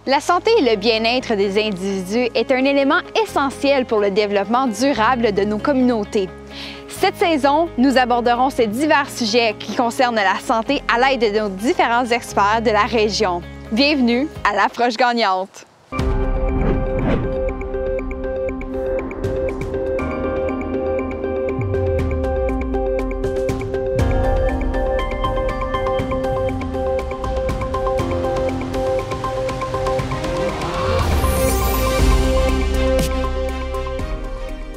La santé et le bien-être des individus est un élément essentiel pour le développement durable de nos communautés. Cette saison, nous aborderons ces divers sujets qui concernent la santé à l'aide de nos différents experts de la région. Bienvenue à l'approche gagnante!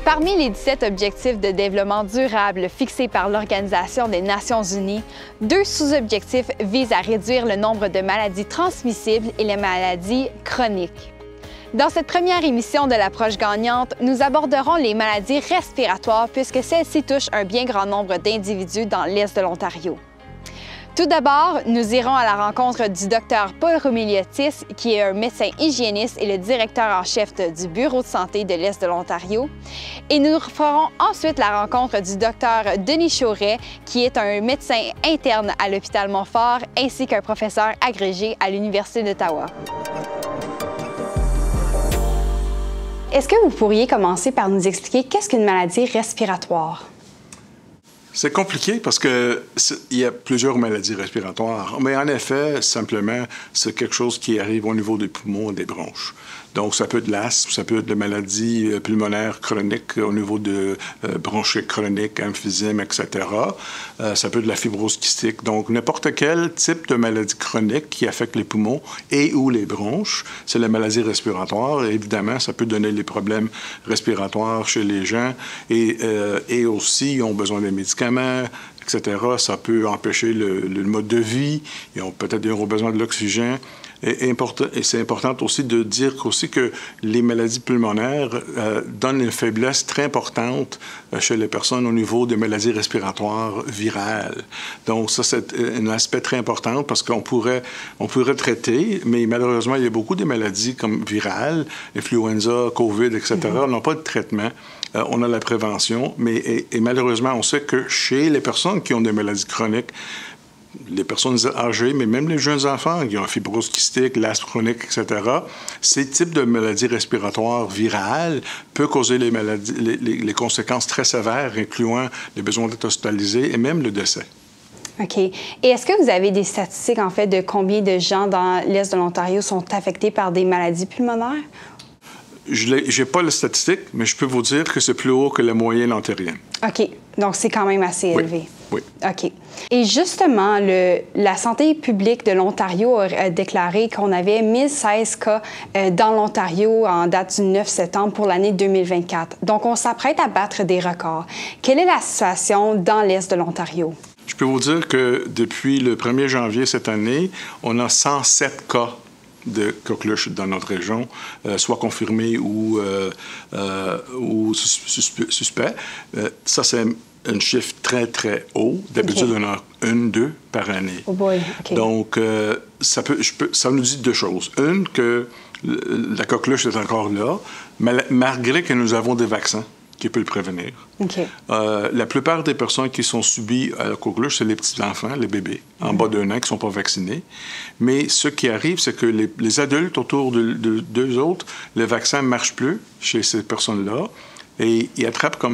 Parmi les 17 objectifs de développement durable fixés par l'Organisation des Nations unies, 2 sous-objectifs visent à réduire le nombre de maladies transmissibles et les maladies chroniques. Dans cette première émission de l'approche gagnante, nous aborderons les maladies respiratoires puisque celles-ci touchent un bien grand nombre d'individus dans l'Est de l'Ontario. Tout d'abord, nous irons à la rencontre du Dr Paul Roumeliotis, qui est un médecin hygiéniste et le directeur en chef du Bureau de santé de l'Est de l'Ontario. Et nous ferons ensuite la rencontre du Dr Denis Chauret, qui est un médecin interne à l'hôpital Montfort, ainsi qu'un professeur agrégé à l'Université d'Ottawa. Est-ce que vous pourriez commencer par nous expliquer qu'est-ce qu'une maladie respiratoire? C'est compliqué parce qu'il y a plusieurs maladies respiratoires, mais en effet, simplement, c'est quelque chose qui arrive au niveau des poumons et des bronches. Donc, ça peut être de l'asthme, ça peut être de maladies pulmonaires chroniques au niveau de bronchite chronique, emphysème, etc. Ça peut être de la fibrose kystique. Donc, n'importe quel type de maladie chronique qui affecte les poumons et ou les bronches, c'est la maladie respiratoire. Et évidemment, ça peut donner des problèmes respiratoires chez les gens et aussi, ils ont besoin des médicaments, etc. Ça peut empêcher le mode de vie. Ils ont peut-être besoin de l'oxygène. Et c'est important aussi de dire aussi que les maladies pulmonaires donnent une faiblesse très importante chez les personnes au niveau des maladies respiratoires virales. Donc ça, c'est un aspect très important parce qu'on pourrait traiter, mais malheureusement, il y a beaucoup de maladies comme virales, influenza, COVID, etc. On n'a pas de traitement. On a la prévention, mais malheureusement, on sait que chez les personnes qui ont des maladies chroniques, les personnes âgées, mais même les jeunes enfants qui ont fibrose kystique, l'asthme chronique, etc., ces types de maladies respiratoires virales peuvent causer les conséquences très sévères, incluant les besoins d'être hospitalisés et même le décès. OK. Et est-ce que vous avez des statistiques, en fait, de combien de gens dans l'Est de l'Ontario sont affectés par des maladies pulmonaires? Je n'ai pas la statistique, mais je peux vous dire que c'est plus haut que la moyenne ontarienne. OK. Donc, c'est quand même assez élevé. Oui. OK. Et justement, la santé publique de l'Ontario a déclaré qu'on avait 1016 cas dans l'Ontario en date du 9 septembre pour l'année 2024. Donc, on s'apprête à battre des records. Quelle est la situation dans l'Est de l'Ontario? Je peux vous dire que depuis le 1er janvier cette année, on a 107 cas de coqueluche dans notre région, soit confirmés ou suspects. Ça, c'est un chiffre très, très haut. D'habitude, on a 1-2 par année. Oh boy, OK. Donc, ça nous dit 2 choses. Une, que la coqueluche est encore là, malgré que nous avons des vaccins qui peuvent le prévenir. Okay. La plupart des personnes qui sont subies à la coqueluche, c'est les petits-enfants, les bébés, en bas d'1 an, qui ne sont pas vaccinés. Mais ce qui arrive, c'est que les adultes autour d'eux autres, le vaccin ne marche plus chez ces personnes-là. Et ils attrapent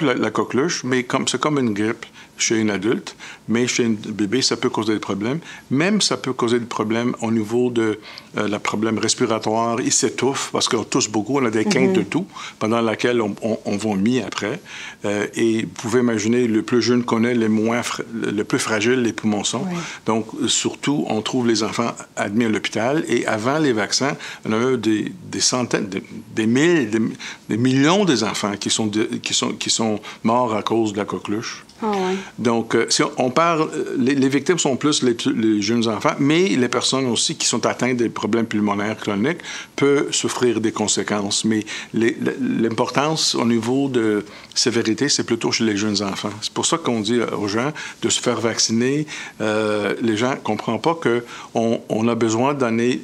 la coqueluche, mais c'est comme une grippe chez un adulte, mais chez un bébé, ça peut causer des problèmes. Même ça peut causer des problèmes au niveau de la problème respiratoire. Ils s'étouffent parce qu'on tousse beaucoup, on a des quintes de toux pendant laquelle on vomit après. Et vous pouvez imaginer, le plus jeune qu'on est, le plus fragile les poumons sont. Oui. Donc, surtout, on trouve les enfants admis à l'hôpital. Et avant les vaccins, on a eu des centaines, des millions des enfants qui sont morts à cause de la coqueluche. Oh, ouais. Donc, si on parle, les victimes sont plus les jeunes enfants, mais les personnes aussi qui sont atteintes des problèmes pulmonaires chroniques peuvent souffrir des conséquences. Mais l'importance au niveau de sévérité, c'est plutôt chez les jeunes enfants. C'est pour ça qu'on dit aux gens de se faire vacciner. Les gens ne comprennent pas qu'on a besoin de donner...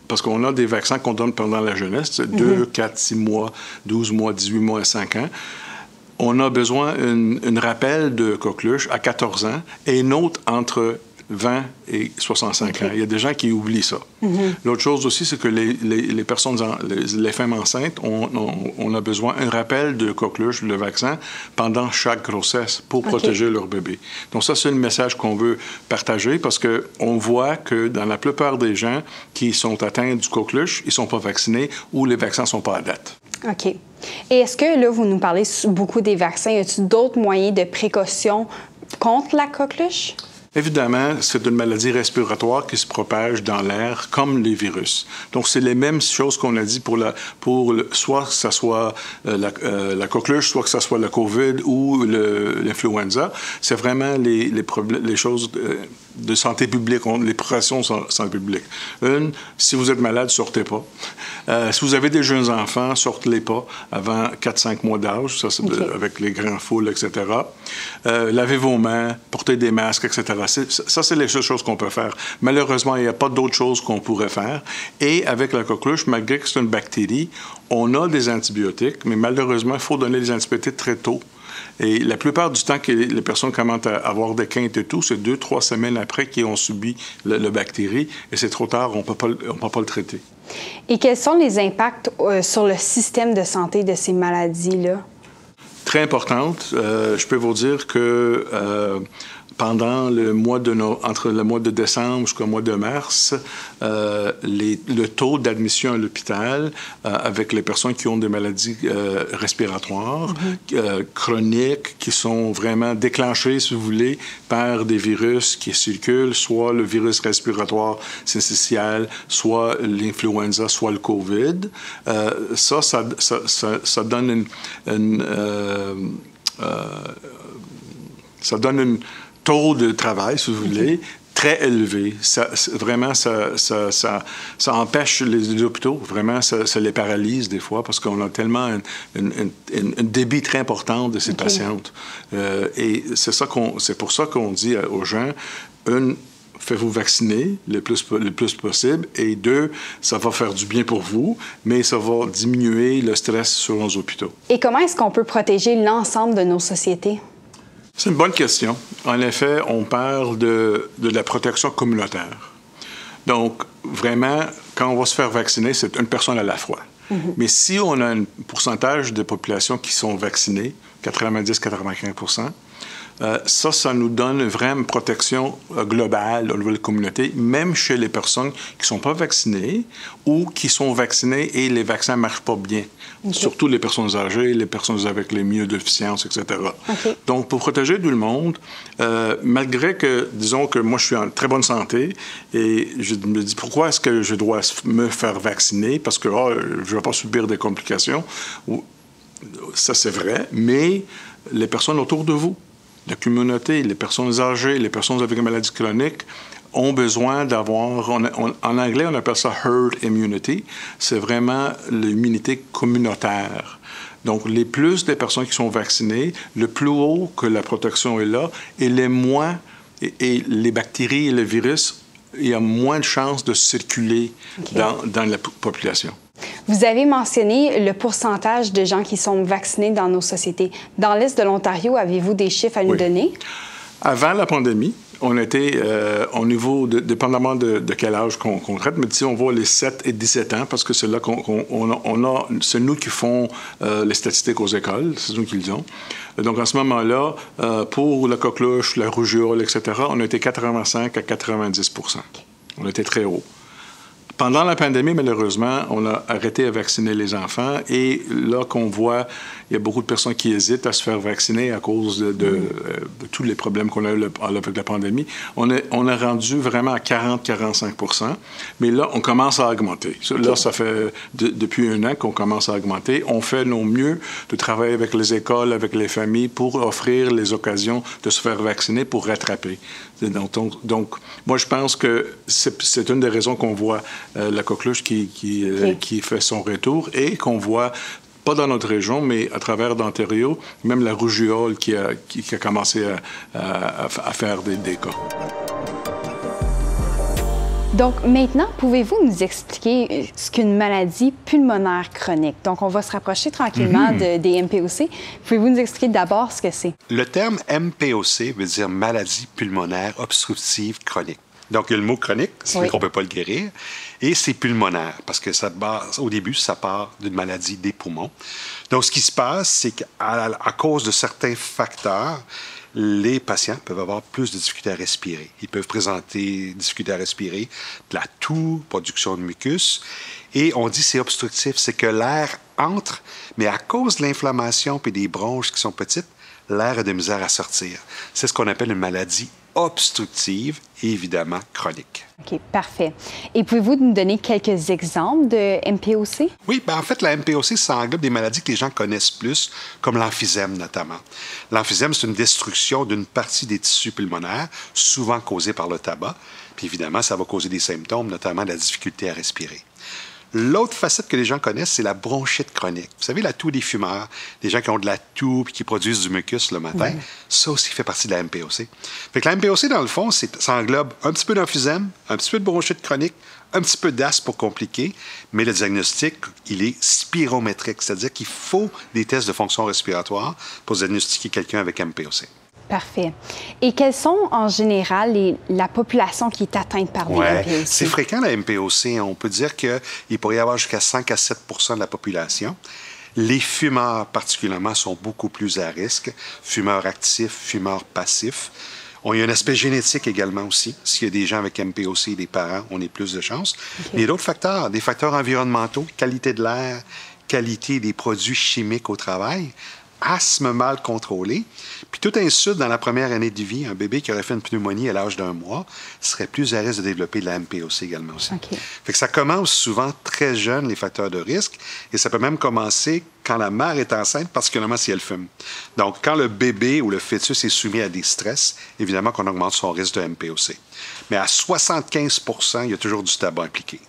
Parce qu'on a des vaccins qu'on donne pendant la jeunesse, 2, 4, 6 mois, 12 mois, 18 mois et 5 ans. On a besoin d'un rappel de coqueluche à 14 ans et une autre entre 20 et 65 ans. Il y a des gens qui oublient ça. L'autre chose aussi, c'est que les personnes, les femmes enceintes, on a besoin d'un rappel de coqueluche, le vaccin, pendant chaque grossesse pour protéger leur bébé. Donc ça, c'est le message qu'on veut partager parce qu'on voit que dans la plupart des gens qui sont atteints du coqueluche, ils ne sont pas vaccinés ou les vaccins ne sont pas à date. OK. Et est-ce que, là, vous nous parlez beaucoup des vaccins, y a-t-il d'autres moyens de précaution contre la coqueluche? Évidemment, c'est une maladie respiratoire qui se propage dans l'air comme les virus. Donc, c'est les mêmes choses qu'on a dit soit que ce soit la coqueluche, soit que ce soit le COVID ou l'influenza. C'est vraiment les choses de santé publique, les précautions de santé publique. Si vous êtes malade, sortez pas. Si vous avez des jeunes enfants, sortez-les pas avant 4-5 mois d'âge, ça c'est avec les grands foules, etc. Lavez vos mains, portez des masques, etc. Ça, c'est les seules choses qu'on peut faire. Malheureusement, il n'y a pas d'autres choses qu'on pourrait faire. Et avec la coqueluche, malgré que c'est une bactérie, on a des antibiotiques, mais malheureusement, il faut donner des antibiotiques très tôt. Et la plupart du temps que les personnes commencent à avoir des quintes et tout, c'est 2-3 semaines après qu'ils ont subi la bactérie, et c'est trop tard, on ne peut pas le traiter. Et quels sont les impacts sur le système de santé de ces maladies-là? Très importante. Je peux vous dire que pendant entre le mois de décembre jusqu'au mois de mars, le taux d'admission à l'hôpital avec les personnes qui ont des maladies respiratoires chroniques, qui sont vraiment déclenchées, si vous voulez, par des virus qui circulent, soit le virus respiratoire syncytial, soit l'influenza, soit le COVID. Ça donne un taux de travail, si vous voulez, très élevé. Ça empêche les hôpitaux, vraiment, ça les paralyse des fois parce qu'on a tellement un débit très important de ces patientes. Et c'est pour ça qu'on dit aux gens, faites-vous vacciner le plus possible. Et 2, ça va faire du bien pour vous, mais ça va diminuer le stress sur nos hôpitaux. Et comment est-ce qu'on peut protéger l'ensemble de nos sociétés? C'est une bonne question. En effet, on parle de la protection communautaire. Donc, vraiment, quand on va se faire vacciner, c'est une personne à la fois. Mais si on a un pourcentage de population qui sont vaccinées, 90-95 ça nous donne une vraie protection globale au niveau de la communauté, même chez les personnes qui ne sont pas vaccinées ou qui sont vaccinées et les vaccins ne marchent pas bien. Surtout les personnes âgées, les personnes avec les immunodéficiences, etc. Donc, pour protéger tout le monde, malgré que, disons que moi, je suis en très bonne santé et je me dis, pourquoi est-ce que je dois me faire vacciner? Parce que je ne vais pas subir des complications. Ça, c'est vrai, mais les personnes autour de vous, la communauté, les personnes âgées, les personnes avec une maladie chronique ont besoin d'avoir, en anglais, on appelle ça herd immunity, c'est vraiment l'immunité communautaire. Donc, les plus des personnes qui sont vaccinées, le plus haut que la protection est là, et les moins, et les bactéries et les virus, il y a moins de chances de circuler dans la population. Vous avez mentionné le pourcentage de gens qui sont vaccinés dans nos sociétés. Dans l'Est de l'Ontario, avez-vous des chiffres à nous donner? Avant la pandémie, on était au niveau, dépendamment de quel âge qu'on traite, mais si on voit les 7 et 17 ans, parce que c'est là c'est nous qui font les statistiques aux écoles, c'est nous qui les ont. Donc, en ce moment-là, pour la coqueluche, la rougeole, etc., on était 85 à 90 %. On était très haut. Pendant la pandémie, malheureusement, on a arrêté de vacciner les enfants et là qu'on voit, il y a beaucoup de personnes qui hésitent à se faire vacciner à cause de tous les problèmes qu'on a eu avec la pandémie. On a rendu vraiment à 40-45 %, mais là, on commence à augmenter. Là, ça fait depuis un an qu'on commence à augmenter. On fait nos mieux de travailler avec les écoles, avec les familles pour offrir les occasions de se faire vacciner pour rattraper. Donc, moi, je pense que c'est une des raisons qu'on voit la coqueluche qui fait son retour et qu'on voit, pas dans notre région, mais à travers l'Ontario, même la rougeole qui a commencé à faire des cas. Donc maintenant, pouvez-vous nous expliquer ce qu'une maladie pulmonaire chronique? Donc on va se rapprocher tranquillement des MPOC. Pouvez-vous nous expliquer d'abord ce que c'est? Le terme MPOC veut dire maladie pulmonaire obstructive chronique. Donc il y a le mot chronique, c'est qu'on ne peut pas le guérir, et c'est pulmonaire, parce que au début, ça part d'une maladie des poumons. Donc ce qui se passe, c'est qu'à cause de certains facteurs, les patients peuvent avoir plus de difficultés à respirer. Ils peuvent présenter des difficultés à respirer, de la toux, production de mucus. Et on dit que c'est obstructif, c'est que l'air entre, mais à cause de l'inflammation et des bronches qui sont petites, l'air a de misère à sortir. C'est ce qu'on appelle une maladie obstructive et évidemment chronique. OK, parfait. Et pouvez-vous nous donner quelques exemples de MPOC? Oui, en fait, la MPOC, ça englobe des maladies que les gens connaissent plus, comme l'emphysème notamment. L'emphysème, c'est une destruction d'une partie des tissus pulmonaires, souvent causée par le tabac. Puis évidemment, ça va causer des symptômes, notamment la difficulté à respirer. L'autre facette que les gens connaissent, c'est la bronchite chronique. Vous savez, la toux des fumeurs, des gens qui ont de la toux et qui produisent du mucus le matin, ça aussi fait partie de la MPOC. Fait que la MPOC, dans le fond, ça englobe un petit peu d'emphysème, un petit peu de bronchite chronique, un petit peu d'asthme pour compliquer, mais le diagnostic, il est spirométrique, c'est-à-dire qu'il faut des tests de fonction respiratoire pour diagnostiquer quelqu'un avec MPOC. Parfait. Et quelles sont, en général, la population qui est atteinte par les MPOC? C'est fréquent, la MPOC. On peut dire qu'il pourrait y avoir jusqu'à 5 à 7 % de la population. Les fumeurs, particulièrement, sont beaucoup plus à risque. Fumeurs actifs, fumeurs passifs. Il y a un aspect génétique également aussi. S'il y a des gens avec MPOC, des parents, on a plus de chances. Okay. Mais il y a d'autres facteurs, des facteurs environnementaux, qualité de l'air, qualité des produits chimiques au travail, asthme mal contrôlé. Puis tout insulte, dans la première année de vie, un bébé qui aurait fait une pneumonie à l'âge d'1 mois serait plus à risque de développer de la MPOC également aussi. Okay. Fait que ça commence souvent très jeune, les facteurs de risque, et ça peut même commencer quand la mère est enceinte, particulièrement si elle fume. Donc, quand le bébé ou le fœtus est soumis à des stress, évidemment qu'on augmente son risque de MPOC. Mais à 75 %, il y a toujours du tabac impliqué.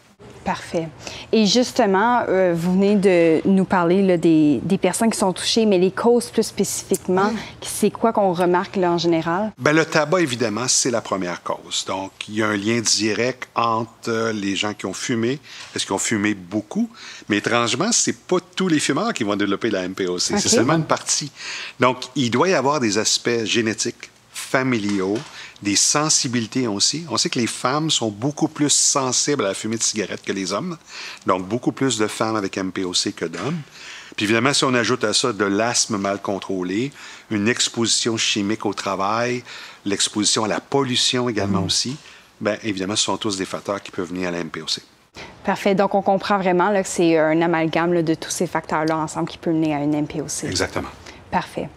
Parfait. Et justement, vous venez de nous parler là, des personnes qui sont touchées, mais les causes plus spécifiquement, c'est quoi qu'on remarque là, en général? Bien, le tabac, évidemment, c'est la première cause. Donc, il y a un lien direct entre les gens qui ont fumé, est-ce qu'ils ont fumé beaucoup? Mais étrangement, c'est pas tous les fumeurs qui vont développer la MPOC. Okay. C'est seulement une partie. Donc, il doit y avoir des aspects génétiques, familiaux, des sensibilités aussi. On sait que les femmes sont beaucoup plus sensibles à la fumée de cigarette que les hommes. Donc, beaucoup plus de femmes avec MPOC que d'hommes. Puis évidemment, si on ajoute à ça de l'asthme mal contrôlé, une exposition chimique au travail, l'exposition à la pollution également aussi, bien évidemment, ce sont tous des facteurs qui peuvent venir à la MPOC. Parfait. Donc, on comprend vraiment là, que c'est un amalgame là, de tous ces facteurs-là ensemble qui peut mener à une MPOC. Exactement. Parfait.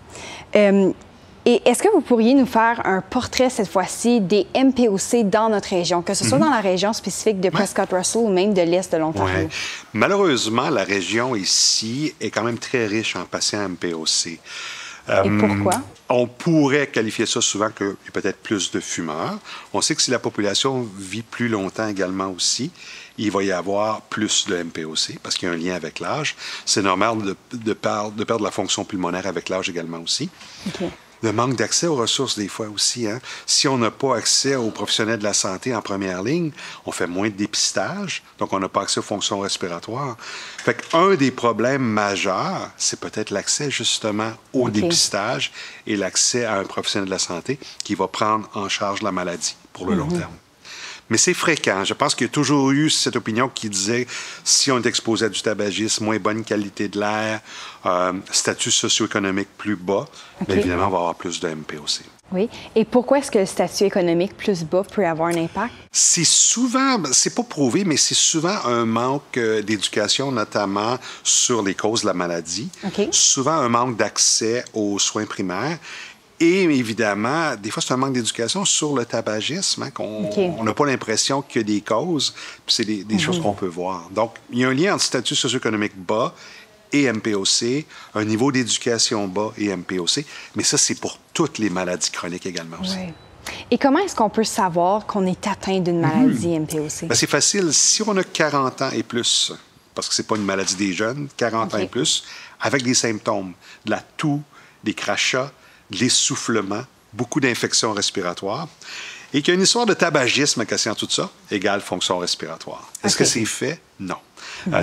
Et est-ce que vous pourriez nous faire un portrait, cette fois-ci, des MPOC dans notre région, que ce soit dans la région spécifique de Prescott-Russell ou même de l'Est de l'Ontario? Malheureusement, la région ici est quand même très riche en patients MPOC. Et pourquoi? On pourrait qualifier ça souvent qu'il y a peut-être plus de fumeurs. On sait que si la population vit plus longtemps également aussi, il va y avoir plus de MPOC parce qu'il y a un lien avec l'âge. C'est normal de perdre la fonction pulmonaire avec l'âge également aussi. Okay. Le manque d'accès aux ressources, des fois aussi. Hein? Si on n'a pas accès aux professionnels de la santé en première ligne, on fait moins de dépistage, donc on n'a pas accès aux fonctions respiratoires. Fait qu'un des problèmes majeurs, c'est peut-être l'accès justement au dépistage et l'accès à un professionnel de la santé qui va prendre en charge la maladie pour le long terme. Mais c'est fréquent. Je pense qu'il y a toujours eu cette opinion qui disait si on est exposé à du tabagisme, moins bonne qualité de l'air, statut socio-économique plus bas, bien évidemment, on va avoir plus de MPOC. Oui. Et pourquoi est-ce que le statut économique plus bas peut avoir un impact? C'est souvent, c'est pas prouvé, mais c'est souvent un manque d'éducation, notamment sur les causes de la maladie. Souvent un manque d'accès aux soins primaires. Et évidemment, des fois, c'est un manque d'éducation sur le tabagisme, hein, on n'a pas l'impression qu'il y a des causes, puis c'est des choses qu'on peut voir. Donc, il y a un lien entre statut socio-économique bas et MPOC, un niveau d'éducation bas et MPOC, mais ça, c'est pour toutes les maladies chroniques également aussi. Oui. Et comment est-ce qu'on peut savoir qu'on est atteint d'une maladie MPOC? Bien, c'est facile. Si on a 40 ans et plus, parce que c'est pas une maladie des jeunes, 40 ans et plus, avec des symptômes, de la toux, des crachats, de l'essoufflement, beaucoup d'infections respiratoires. et qu'il y a une histoire de tabagisme associée tout ça, égale fonction respiratoire. Est-ce que c'est fait? Non.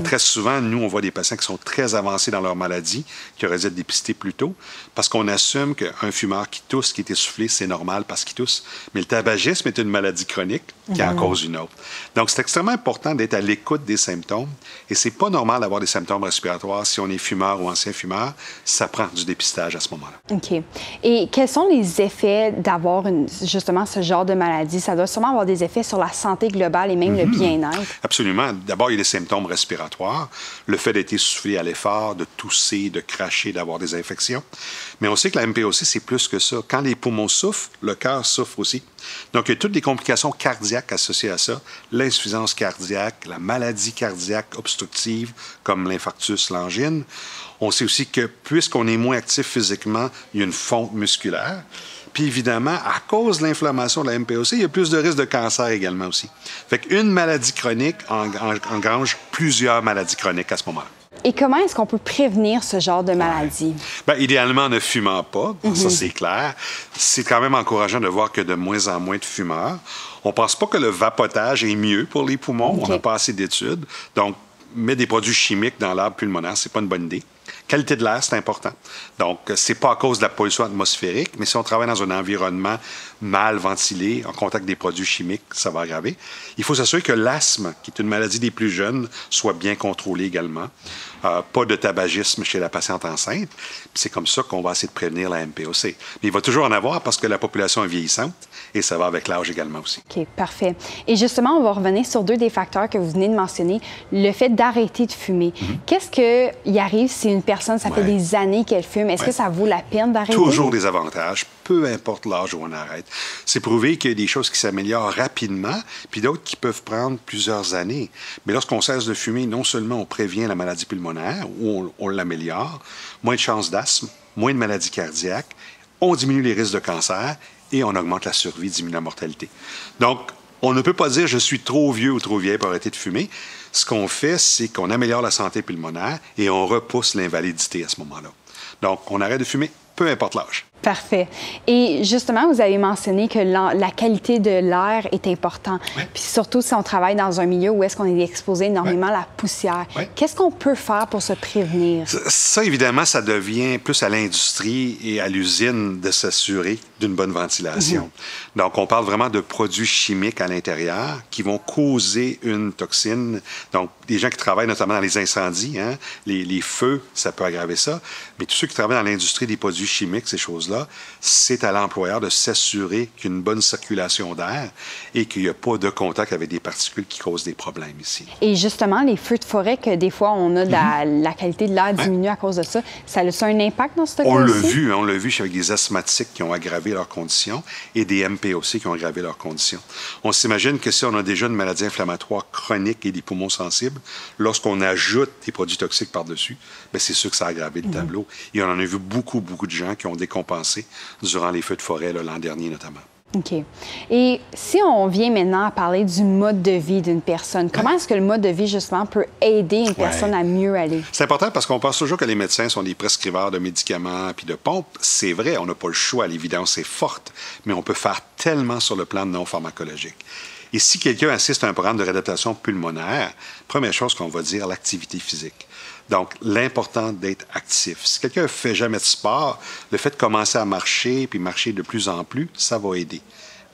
Très souvent, nous, on voit des patients qui sont très avancés dans leur maladie, qui auraient dû être dépistés plus tôt, parce qu'on assume qu'un fumeur qui tousse, qui est essoufflé, c'est normal parce qu'il tousse. Mais le tabagisme est une maladie chronique qui en cause une autre. Donc, c'est extrêmement important d'être à l'écoute des symptômes. Et c'est pas normal d'avoir des symptômes respiratoires si on est fumeur ou ancien fumeur. Ça prend du dépistage à ce moment-là. OK. Et quels sont les effets d'avoir justement ce genre de maladie? Ça doit sûrement avoir des effets sur la santé globale et même le bien-être. Absolument. D'abord, il y a les symptômes respiratoires, le fait d'être essoufflé à l'effort, de tousser, de cracher, d'avoir des infections. Mais on sait que la MPOC, c'est plus que ça. Quand les poumons souffrent, le cœur souffre aussi. Donc, il y a toutes les complications cardiaques associées à ça, l'insuffisance cardiaque, la maladie cardiaque obstructive, comme l'infarctus, l'angine. On sait aussi que, puisqu'on est moins actif physiquement, il y a une fonte musculaire. Puis évidemment, à cause de l'inflammation de la MPOC, il y a plus de risques de cancer également aussi. Fait qu'une maladie chronique engrange plusieurs maladies chroniques à ce moment-là. Et comment est-ce qu'on peut prévenir ce genre de maladie? Bien, idéalement, ne fumant pas, ça c'est clair. C'est quand même encourageant de voir que de moins en moins de fumeurs. On ne pense pas que le vapotage est mieux pour les poumons. On n'a pas assez d'études. Donc, mettre des produits chimiques dans l'arbre pulmonaire, c'est pas une bonne idée. Qualité de l'air, c'est important. Donc, c'est pas à cause de la pollution atmosphérique, mais si on travaille dans un environnement mal ventilé, en contact des produits chimiques, ça va aggraver. Il faut s'assurer que l'asthme, qui est une maladie des plus jeunes, soit bien contrôlé également. Pas de tabagisme chez la patiente enceinte. Puis c'est comme ça qu'on va essayer de prévenir la MPOC. Mais il va toujours en avoir parce que la population est vieillissante et ça va avec l'âge également aussi. OK, parfait. Et justement, on va revenir sur deux des facteurs que vous venez de mentionner. Le fait d'arrêter de fumer. Qu'est-ce qu'il arrive si une personne, ça fait des années qu'elle fume? Est-ce que ça vaut la peine d'arrêter? Toujours des avantages, peu importe l'âge où on arrête. C'est prouvé qu'il y a des choses qui s'améliorent rapidement, puis d'autres qui peuvent prendre plusieurs années. Mais lorsqu'on cesse de fumer, non seulement on prévient la maladie pulmonaire, ou on l'améliore, moins de chances d'asthme, moins de maladies cardiaques, on diminue les risques de cancer et on augmente la survie, diminue la mortalité. Donc, on ne peut pas dire « je suis trop vieux ou trop vieille pour arrêter de fumer ». Ce qu'on fait, c'est qu'on améliore la santé pulmonaire et on repousse l'invalidité à ce moment-là. Donc, on arrête de fumer, peu importe l'âge. Parfait. Et justement, vous avez mentionné que la qualité de l'air est importante. Puis surtout si on travaille dans un milieu où est-ce qu'on est exposé énormément à la poussière. Qu'est-ce qu'on peut faire pour se prévenir? Ça, évidemment, ça devient plus à l'industrie et à l'usine de s'assurer d'une bonne ventilation. Donc, on parle vraiment de produits chimiques à l'intérieur qui vont causer une toxine. Donc, des gens qui travaillent notamment dans les incendies, hein, les feux, ça peut aggraver ça. Mais tous ceux qui travaillent dans l'industrie des produits chimiques, ces choses-là, c'est à l'employeur de s'assurer qu'il y a une bonne circulation d'air et qu'il n'y a pas de contact avec des particules qui causent des problèmes ici. Et justement, les feux de forêt, que des fois, on a la qualité de l'air diminue à cause de ça, ça a un impact dans ce cas-ci? On l'a vu avec des asthmatiques qui ont aggravé leurs conditions et des MPOC qui ont aggravé leurs conditions. On s'imagine que si on a déjà une maladie inflammatoire chronique et des poumons sensibles, lorsqu'on ajoute des produits toxiques par-dessus, bien, c'est sûr que ça a aggravé le tableau. Et on en a vu beaucoup de gens qui ont décompensé durant les feux de forêt l'an dernier notamment. OK. Et si on vient maintenant à parler du mode de vie d'une personne, comment est-ce que le mode de vie, justement, peut aider une personne à mieux aller? C'est important parce qu'on pense toujours que les médecins sont des prescripteurs de médicaments puis de pompes. C'est vrai, on n'a pas le choix, l'évidence est forte, mais on peut faire tellement sur le plan non pharmacologique. Et si quelqu'un assiste à un programme de réadaptation pulmonaire, première chose qu'on va dire, l'activité physique. Donc, l'important d'être actif. Si quelqu'un ne fait jamais de sport, le fait de commencer à marcher, puis marcher de plus en plus, ça va aider.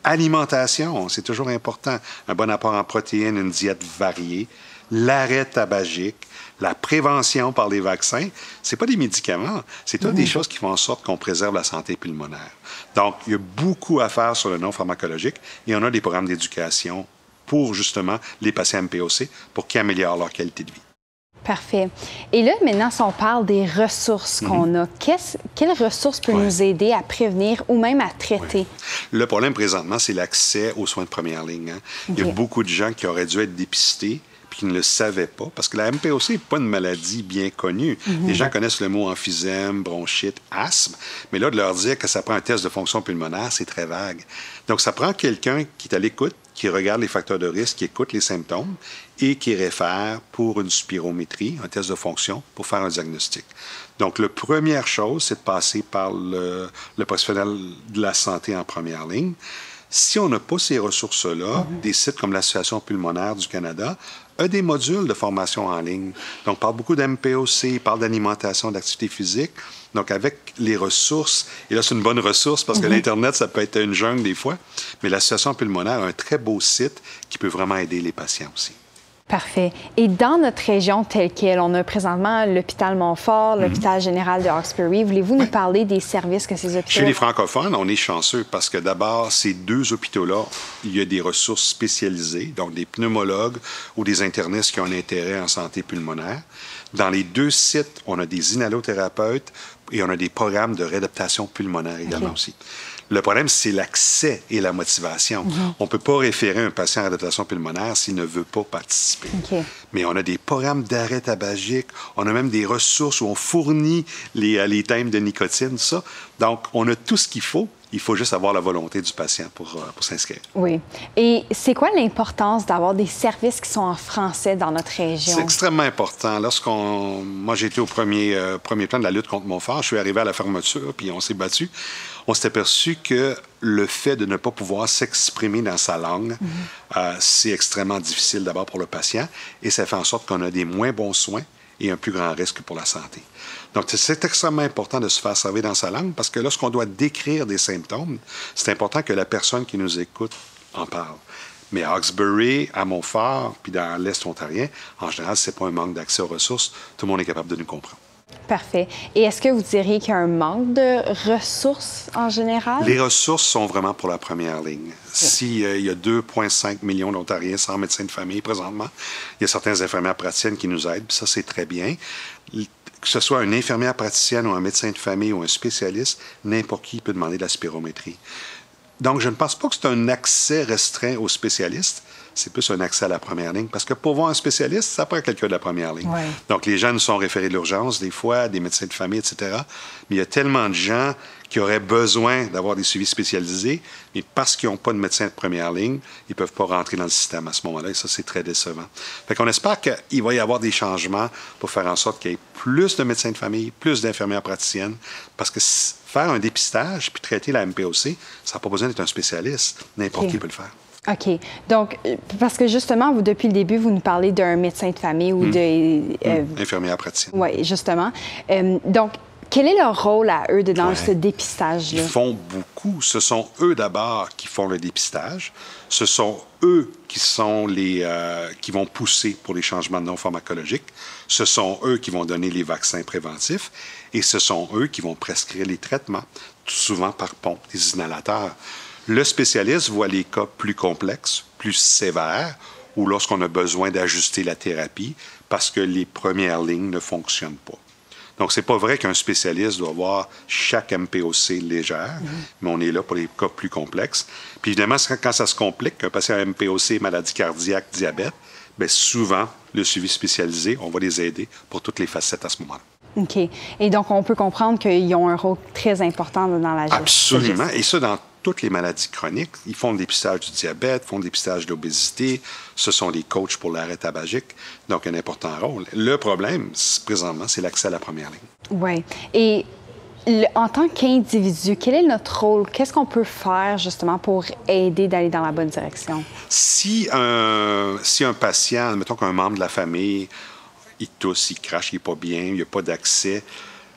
Alimentation, c'est toujours important. Un bon apport en protéines, une diète variée, l'arrêt tabagique, la prévention par les vaccins, c'est pas des médicaments, c'est toutes des choses qui font en sorte qu'on préserve la santé pulmonaire. Donc, il y a beaucoup à faire sur le non pharmacologique et on a des programmes d'éducation pour justement les patients MPOC pour qu'ils améliorent leur qualité de vie. Parfait. Et là, maintenant, si on parle des ressources qu'on a, quelles ressources peuvent nous aider à prévenir ou même à traiter? Le problème présentement, c'est l'accès aux soins de première ligne. Hein? Il y a beaucoup de gens qui auraient dû être dépistés puis qui ne le savaient pas, parce que la MPOC n'est pas une maladie bien connue. Les gens connaissent le mot emphysème, bronchite, asthme, mais là, de leur dire que ça prend un test de fonction pulmonaire, c'est très vague. Donc, ça prend quelqu'un qui est à l'écoute, qui regarde les facteurs de risque, qui écoute les symptômes et qui réfère pour une spirométrie, un test de fonction, pour faire un diagnostic. Donc, la première chose, c'est de passer par le professionnel de la santé en première ligne. Si on n'a pas ces ressources-là, des sites comme l'Association pulmonaire du Canada a des modules de formation en ligne. Donc, on parle beaucoup d'MPOC, il parle d'alimentation, d'activité physique. Donc, avec les ressources, et là, c'est une bonne ressource parce que l'Internet, ça peut être une jungle des fois, mais l'Association pulmonaire a un très beau site qui peut vraiment aider les patients aussi. Parfait. Et dans notre région telle qu'elle, on a présentement l'hôpital Montfort, l'hôpital général de Hawkesbury. Voulez-vous nous parler des services que ces hôpitaux... Chez les francophones, on est chanceux parce que d'abord, ces deux hôpitaux-là, il y a des ressources spécialisées, donc des pneumologues ou des internistes qui ont un intérêt en santé pulmonaire. Dans les deux sites, on a des inhalothérapeutes et on a des programmes de réadaptation pulmonaire également aussi. Le problème, c'est l'accès et la motivation. On ne peut pas référer un patient à adaptation pulmonaire s'il ne veut pas participer. Mais on a des programmes d'arrêt tabagique, on a même des ressources où on fournit les thèmes de nicotine, tout ça. Donc, on a tout ce qu'il faut. Il faut juste avoir la volonté du patient pour s'inscrire. Oui. Et c'est quoi l'importance d'avoir des services qui sont en français dans notre région? C'est extrêmement important. Moi, j'ai été au premier plan de la lutte contre Montfort. Je suis arrivé à la fermeture, puis on s'est battu. On s'est aperçu que le fait de ne pas pouvoir s'exprimer dans sa langue, c'est extrêmement difficile d'abord pour le patient et ça fait en sorte qu'on a des moins bons soins et un plus grand risque pour la santé. Donc, c'est extrêmement important de se faire servir dans sa langue parce que lorsqu'on doit décrire des symptômes, c'est important que la personne qui nous écoute en parle. Mais à Hawkesbury, à Montfort, puis dans l'Est ontarien, en général, ce n'est pas un manque d'accès aux ressources. Tout le monde est capable de nous comprendre. Parfait. Et est-ce que vous diriez qu'il y a un manque de ressources en général? Les ressources sont vraiment pour la première ligne. S'il y a 2,5 millions d'Ontariens sans médecin de famille présentement, il y a certaines infirmières praticiennes qui nous aident, puis ça, c'est très bien. Que ce soit une infirmière praticienne ou un médecin de famille ou un spécialiste, n'importe qui peut demander de la spirométrie. Donc, je ne pense pas que c'est un accès restreint aux spécialistes. C'est plus un accès à la première ligne. Parce que pour voir un spécialiste, ça prend quelqu'un de la première ligne. Ouais. Donc, les gens nous sont référés de l'urgence, des fois, des médecins de famille, etc. Mais il y a tellement de gens qui auraient besoin d'avoir des suivis spécialisés, mais parce qu'ils n'ont pas de médecin de première ligne, ils ne peuvent pas rentrer dans le système à ce moment-là. Et ça, c'est très décevant. Fait qu'on espère qu'il va y avoir des changements pour faire en sorte qu'il y ait plus de médecins de famille, plus d'infirmières praticiennes, parce que faire un dépistage puis traiter la MPOC, ça n'a pas besoin d'être un spécialiste. N'importe qui peut le faire. OK. Donc, parce que justement, vous, depuis le début, vous nous parlez d'un médecin de famille ou infirmière praticienne. Oui, justement. Donc, quel est leur rôle à eux dans ce dépistage-là? Ils font beaucoup. Ce sont eux d'abord qui font le dépistage. Ce sont eux qui sont qui vont pousser pour les changements non pharmacologiques. Ce sont eux qui vont donner les vaccins préventifs. Et ce sont eux qui vont prescrire les traitements, souvent par pompe, des inhalateurs. Le spécialiste voit les cas plus complexes, plus sévères, ou lorsqu'on a besoin d'ajuster la thérapie parce que les premières lignes ne fonctionnent pas. Donc, c'est pas vrai qu'un spécialiste doit voir chaque MPOC légère, mais on est là pour les cas plus complexes. Puis évidemment, quand ça se complique, qu'un patient a MPOC, maladie cardiaque, diabète, bien souvent, le suivi spécialisé, on va les aider pour toutes les facettes à ce moment-là. OK. Et donc, on peut comprendre qu'ils ont un rôle très important dans la gestion. Absolument. Et ça, dans toutes les maladies chroniques. Ils font le dépistage du diabète, font le dépistage de l'obésité. Ce sont des coachs pour l'arrêt tabagique. Donc, un important rôle. Le problème, présentement, c'est l'accès à la première ligne. Oui. Et en tant qu'individu, quel est notre rôle? Qu'est-ce qu'on peut faire, justement, pour aider d'aller dans la bonne direction? Si un patient, admettons qu'un membre de la famille, il tousse, il crache, il n'est pas bien, il n'y a pas d'accès,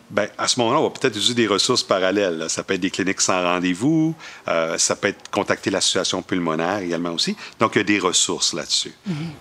bien, à ce moment-là, on va peut-être utiliser des ressources parallèles. Là. Ça peut être des cliniques sans rendez-vous, ça peut être contacter l'association pulmonaire également aussi. Donc, il y a des ressources là-dessus.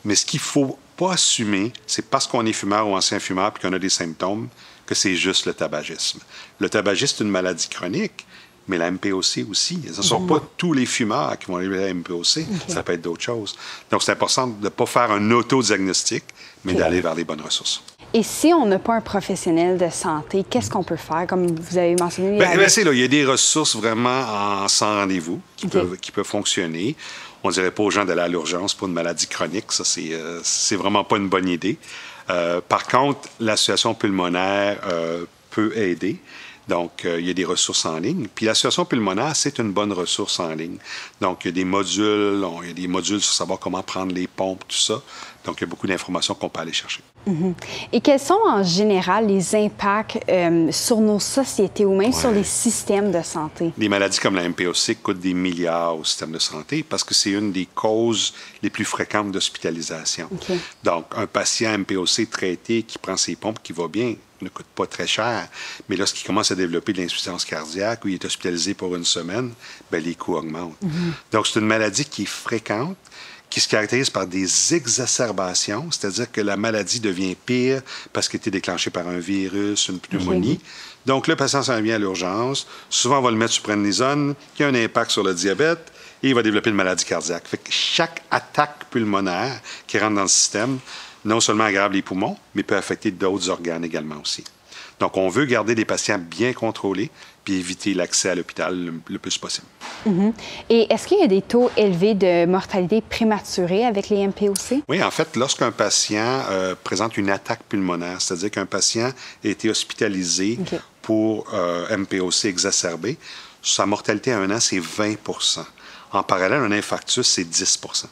Mais ce qu'il ne faut pas assumer, c'est parce qu'on est fumeur ou ancien fumeur puis qu'on a des symptômes, que c'est juste le tabagisme. Le tabagisme, c'est une maladie chronique, mais la MPOC aussi. Ce ne sont pas tous les fumeurs qui vont arriver à la MPOC. Ça peut être d'autres choses. Donc, c'est important de ne pas faire un autodiagnostic, mais d'aller vers les bonnes ressources. Et si on n'a pas un professionnel de santé, qu'est-ce qu'on peut faire? Comme vous avez mentionné... il y a des ressources vraiment sans rendez-vous qui peuvent fonctionner. On ne dirait pas aux gens d'aller à l'urgence pour une maladie chronique. Ça, c'est vraiment pas une bonne idée. Par contre, l'association pulmonaire peut aider. Donc, il y a des ressources en ligne. Puis l'association pulmonaire, c'est une bonne ressource en ligne. Donc, il y a des modules sur savoir comment prendre les pompes, tout ça. Donc, il y a beaucoup d'informations qu'on peut aller chercher. Et quels sont en général les impacts sur nos sociétés ou même sur les systèmes de santé? Des maladies comme la MPOC coûtent des milliards au système de santé parce que c'est une des causes les plus fréquentes d'hospitalisation. Donc, un patient MPOC traité qui prend ses pompes, qui va bien, ne coûte pas très cher, mais lorsqu'il commence à développer de l'insuffisance cardiaque ou il est hospitalisé pour une semaine, bien, les coûts augmentent. Donc, c'est une maladie qui est fréquente, qui se caractérise par des exacerbations, c'est-à-dire que la maladie devient pire parce qu'elle a été déclenchée par un virus, une pneumonie. Donc, le patient s'en vient à l'urgence. Souvent, on va le mettre sous prednisone, qui a un impact sur le diabète, et il va développer une maladie cardiaque. Fait que chaque attaque pulmonaire qui rentre dans le système, non seulement aggrave les poumons, mais peut affecter d'autres organes également aussi. Donc, on veut garder des patients bien contrôlés puis éviter l'accès à l'hôpital le plus possible. Et est-ce qu'il y a des taux élevés de mortalité prématurée avec les MPOC? Oui, en fait, lorsqu'un patient présente une attaque pulmonaire, c'est-à-dire qu'un patient a été hospitalisé pour MPOC exacerbé, sa mortalité à 1 an, c'est 20 %. En parallèle, un infarctus, c'est 10 %.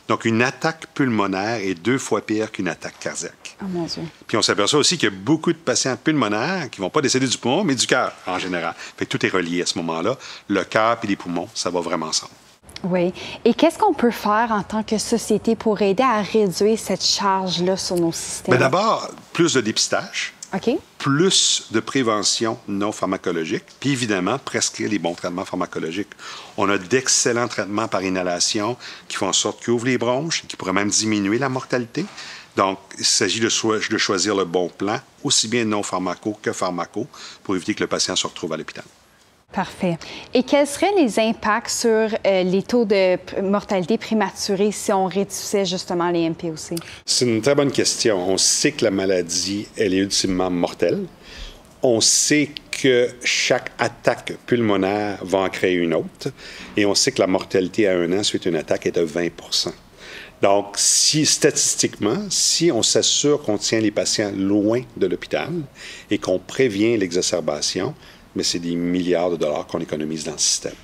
Donc, une attaque pulmonaire est 2 fois pire qu'une attaque cardiaque. Oh mon Dieu. Puis on s'aperçoit aussi qu'il y a beaucoup de patients pulmonaires qui ne vont pas décéder du poumon, mais du cœur en général. Fait que tout est relié à ce moment-là. Le cœur et les poumons, ça va vraiment ensemble. Oui. Et qu'est-ce qu'on peut faire en tant que société pour aider à réduire cette charge-là sur nos systèmes? Bien, d'abord, plus de dépistage. Plus de prévention non pharmacologique, puis évidemment, prescrire les bons traitements pharmacologiques. On a d'excellents traitements par inhalation qui font en sorte qu'ils ouvrent les bronches et qui pourraient même diminuer la mortalité. Donc, il s'agit de choisir le bon plan, aussi bien non pharmaco que pharmaco, pour éviter que le patient se retrouve à l'hôpital. Parfait. Et quels seraient les impacts sur les taux de mortalité prématurée si on réduisait justement les MPOC? C'est une très bonne question. On sait que la maladie, elle est ultimement mortelle. On sait que chaque attaque pulmonaire va en créer une autre. Et on sait que la mortalité à 1 an suite à une attaque est de 20 %. Donc, statistiquement, si on s'assure qu'on tient les patients loin de l'hôpital et qu'on prévient l'exacerbation, mais c'est des milliards de dollars qu'on économise dans le système.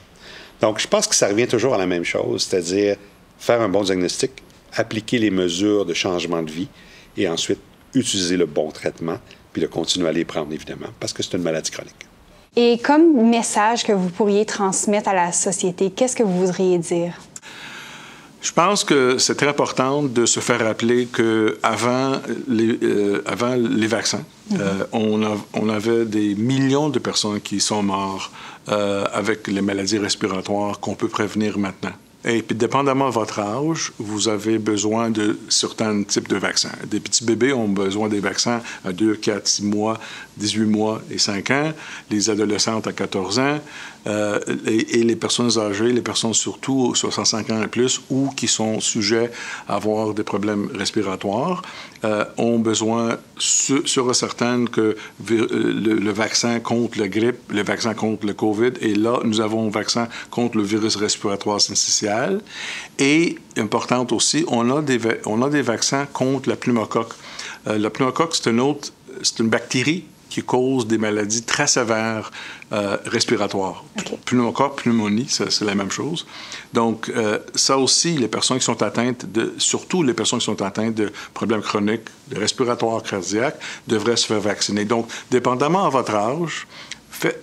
Donc, je pense que ça revient toujours à la même chose, c'est-à-dire faire un bon diagnostic, appliquer les mesures de changement de vie et ensuite utiliser le bon traitement, puis de continuer à les prendre, évidemment, parce que c'est une maladie chronique. Et comme message que vous pourriez transmettre à la société, qu'est-ce que vous voudriez dire? Je pense que c'est très important de se faire rappeler qu'avant les vaccins, on avait des millions de personnes qui sont mortes avec les maladies respiratoires qu'on peut prévenir maintenant. Et puis, dépendamment de votre âge, vous avez besoin de certains types de vaccins. Des petits bébés ont besoin des vaccins à 2, 4, 6 mois, 18 mois et 5 ans. Les adolescentes à 14 ans. Et les personnes âgées, les personnes surtout 65 ans et plus ou qui sont sujets à avoir des problèmes respiratoires, ont besoin, sur certaines, que le vaccin contre la grippe, le vaccin contre le COVID, et là, nous avons un vaccin contre le virus respiratoire syncytial. Et, importante aussi, on a des vaccins contre la pneumocoque. La pneumocoque, c'est une bactérie qui cause des maladies très sévères respiratoires. Pneumocoque, pneumonie, c'est la même chose. Donc, ça aussi, les personnes qui sont atteintes surtout les personnes qui sont atteintes de problèmes chroniques, de respiratoires cardiaques, devraient se faire vacciner. Donc, dépendamment de votre âge,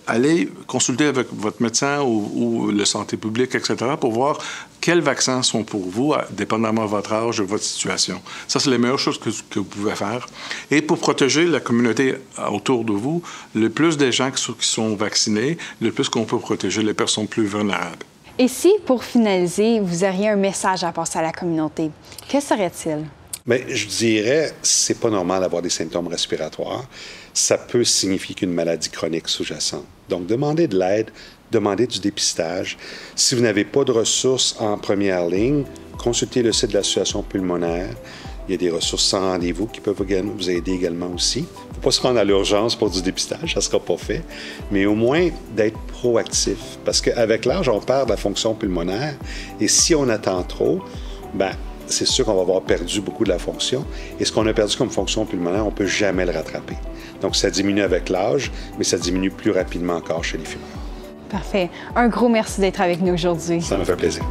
allez consulter avec votre médecin ou le santé publique, etc., pour voir quels vaccins sont pour vous, dépendamment de votre âge, de votre situation. Ça, c'est les meilleures choses que vous pouvez faire. Et pour protéger la communauté autour de vous, le plus des gens qui sont vaccinés, le plus qu'on peut protéger les personnes plus vulnérables. Et si, pour finaliser, vous auriez un message à passer à la communauté, que serait-il? Bien, je dirais, c'est pas normal d'avoir des symptômes respiratoires. Ça peut signifier qu'une maladie chronique sous-jacente. Donc, demandez de l'aide, demandez du dépistage. Si vous n'avez pas de ressources en première ligne, consultez le site de l'Association pulmonaire. Il y a des ressources sans rendez-vous qui peuvent vous aider également aussi. Il ne faut pas se rendre à l'urgence pour du dépistage, ça ne sera pas fait, mais au moins d'être proactif. Parce qu'avec l'âge, on perd de la fonction pulmonaire et si on attend trop, bien, c'est sûr qu'on va avoir perdu beaucoup de la fonction. Et ce qu'on a perdu comme fonction pulmonaire, on ne peut jamais le rattraper. Donc, ça diminue avec l'âge, mais ça diminue plus rapidement encore chez les fumeurs. Parfait. Un gros merci d'être avec nous aujourd'hui. Ça me fait plaisir.